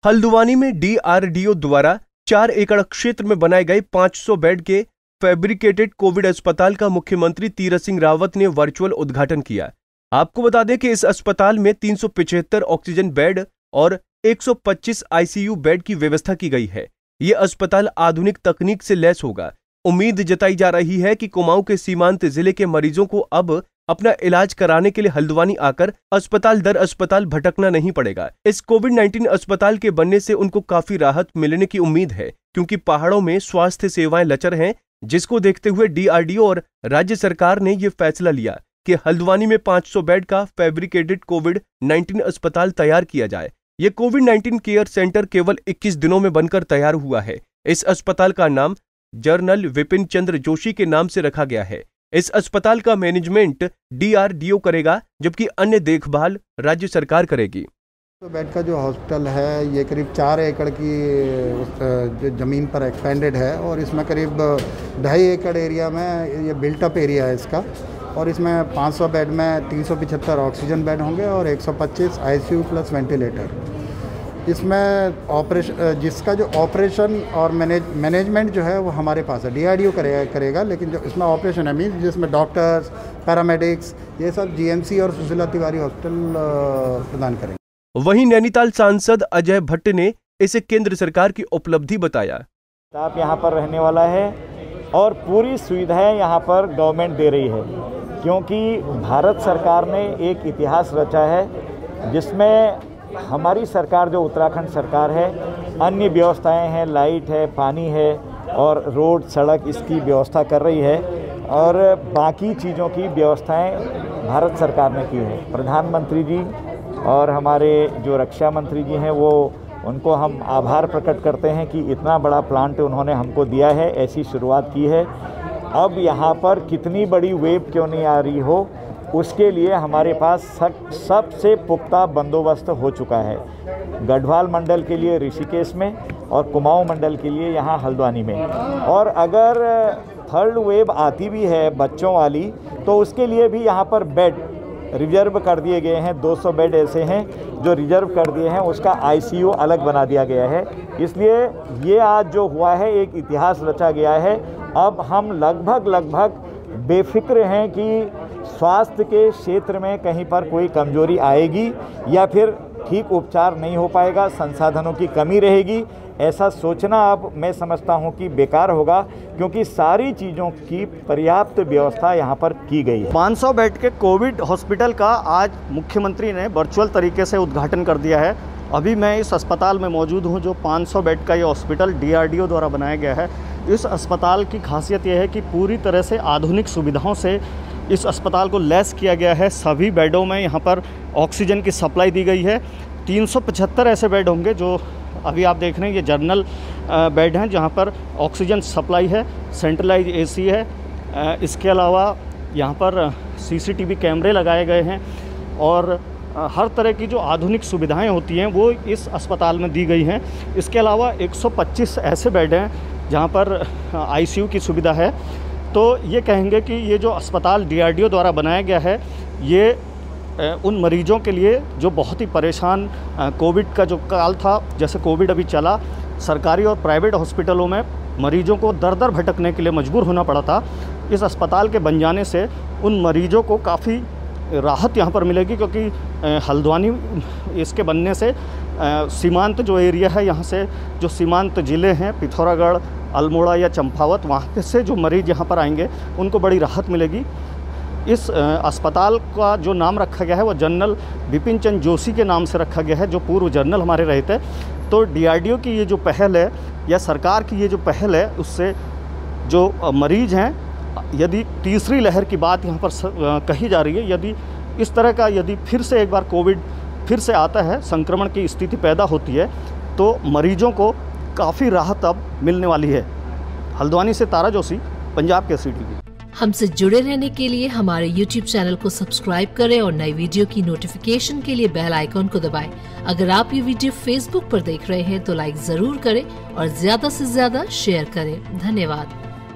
हल्द्वानी में DRDO द्वारा 4 एकड़ क्षेत्र में बनाए गए 500 बेड के फैब्रिकेटेड कोविड अस्पताल का मुख्यमंत्री तीरथ सिंह रावत ने वर्चुअल उद्घाटन किया। आपको बता दें कि इस अस्पताल में 375 ऑक्सीजन बेड और 125 ICU बेड की व्यवस्था की गई है। ये अस्पताल आधुनिक तकनीक से लैस होगा। उम्मीद जताई जा रही है कि कुमाऊं के सीमांत जिले के मरीजों को अब अपना इलाज कराने के लिए हल्द्वानी आकर अस्पताल दर अस्पताल भटकना नहीं पड़ेगा। इस कोविड-19 अस्पताल के बनने से उनको काफी राहत मिलने की उम्मीद है, क्योंकि पहाड़ों में स्वास्थ्य सेवाएं लचर हैं, जिसको देखते हुए DRDO और राज्य सरकार ने ये फैसला लिया कि हल्द्वानी में 500 बेड का फैब्रिकेटेड कोविड-19 अस्पताल तैयार किया जाए। ये कोविड-19 केयर सेंटर केवल 21 दिनों में बनकर तैयार हुआ है। इस अस्पताल का नाम जनरल विपिन चंद्र जोशी के नाम से रखा गया है। इस अस्पताल का मैनेजमेंट DRDO करेगा, जबकि अन्य देखभाल राज्य सरकार करेगी। तो बेड का जो हॉस्पिटल है ये करीब 4 एकड़ की ज़मीन पर एक्सपेंडेड है और इसमें करीब 2.5 एकड़ एरिया में ये बिल्टअप एरिया है इसका, और इसमें 500 बेड में 375 ऑक्सीजन बेड होंगे और 125 ICU प्लस वेंटिलेटर। इसमें ऑपरेशन, जिसका जो ऑपरेशन और मैनेजमेंट जो है वो हमारे पास है, DRDO करेगा, लेकिन जो इसमें ऑपरेशन है मीन जिसमें डॉक्टर्स, पैरामेडिक्स, ये सब GMC और सुशीला तिवारी हॉस्पिटल प्रदान करेंगे। वहीं नैनीताल सांसद अजय भट्ट ने इसे केंद्र सरकार की उपलब्धि बताया। आप यहाँ पर रहने वाला है और पूरी सुविधाएं यहाँ पर गवर्नमेंट दे रही है, क्योंकि भारत सरकार ने एक इतिहास रचा है जिसमें हमारी सरकार जो उत्तराखंड सरकार है, अन्य व्यवस्थाएं हैं, लाइट है, पानी है और रोड सड़क इसकी व्यवस्था कर रही है, और बाकी चीज़ों की व्यवस्थाएं भारत सरकार ने की है। प्रधानमंत्री जी और हमारे जो रक्षा मंत्री जी हैं वो उनको हम आभार प्रकट करते हैं कि इतना बड़ा प्लांट उन्होंने हमको दिया है, ऐसी शुरुआत की है। अब यहाँ पर कितनी बड़ी वेव क्यों नहीं आ रही हो, उसके लिए हमारे पास सबसे पुख्ता बंदोबस्त हो चुका है। गढ़वाल मंडल के लिए ऋषिकेश में और कुमाऊं मंडल के लिए यहाँ हल्द्वानी में, और अगर थर्ड वेव आती भी है बच्चों वाली तो उसके लिए भी यहाँ पर बेड रिजर्व कर दिए गए हैं। 200 बेड ऐसे हैं जो रिजर्व कर दिए हैं, उसका ICU अलग बना दिया गया है। इसलिए ये आज जो हुआ है एक इतिहास रचा गया है। अब हम लगभग बेफिक्र हैं कि स्वास्थ्य के क्षेत्र में कहीं पर कोई कमजोरी आएगी या फिर ठीक उपचार नहीं हो पाएगा, संसाधनों की कमी रहेगी, ऐसा सोचना अब मैं समझता हूं कि बेकार होगा, क्योंकि सारी चीज़ों की पर्याप्त व्यवस्था यहां पर की गई है। 500 बेड के कोविड हॉस्पिटल का आज मुख्यमंत्री ने वर्चुअल तरीके से उद्घाटन कर दिया है। अभी मैं इस अस्पताल में मौजूद हूं, जो 500 बेड का ये हॉस्पिटल DRDO द्वारा बनाया गया है। इस अस्पताल की खासियत यह है कि पूरी तरह से आधुनिक सुविधाओं से इस अस्पताल को लैस किया गया है। सभी बेडों में यहाँ पर ऑक्सीजन की सप्लाई दी गई है। 375 ऐसे बेड होंगे जो अभी आप देख रहे हैं, ये जनरल बेड हैं जहाँ पर ऑक्सीजन सप्लाई है, सेंट्रलाइज AC है। इसके अलावा यहाँ पर CCTV कैमरे लगाए गए हैं और हर तरह की जो आधुनिक सुविधाएं होती हैं वो इस अस्पताल में दी गई हैं। इसके अलावा 125 ऐसे बेड हैं जहाँ पर ICU की सुविधा है। तो ये कहेंगे कि ये जो अस्पताल DRDO द्वारा बनाया गया है, ये उन मरीजों के लिए जो बहुत ही परेशान, कोविड का जो काल था, जैसे कोविड अभी चला, सरकारी और प्राइवेट हॉस्पिटलों में मरीजों को दर दर भटकने के लिए मजबूर होना पड़ा था। इस अस्पताल के बन जाने से उन मरीजों को काफ़ी राहत यहाँ पर मिलेगी, क्योंकि हल्द्वानी इसके बनने से सीमांत जो एरिया है, यहाँ से जो सीमांत ज़िले हैं पिथौरागढ़, अल्मोड़ा या चंपावत, वहाँ से जो मरीज़ यहाँ पर आएंगे उनको बड़ी राहत मिलेगी। इस अस्पताल का जो नाम रखा गया है वो जनरल विपिन चंद्र जोशी के नाम से रखा गया है, जो पूर्व जनरल हमारे रहे थे। तो DRDO की ये जो पहल है या सरकार की ये जो पहल है, उससे जो मरीज़ हैं, यदि तीसरी लहर की बात यहाँ पर कही जा रही है, यदि इस तरह का यदि फिर से एक बार कोविड फिर से आता है, संक्रमण की स्थिति पैदा होती है, तो मरीजों को काफ़ी राहत अब मिलने वाली है। हल्द्वानी से तारा जोशी, पंजाब केसरी टीवी। हमसे जुड़े रहने के लिए हमारे YouTube चैनल को सब्सक्राइब करें और नई वीडियो की नोटिफिकेशन के लिए बेल आइकॉन को दबाएं। अगर आप ये वीडियो Facebook पर देख रहे हैं तो लाइक जरूर करें और ज्यादा से ज्यादा शेयर करें। धन्यवाद।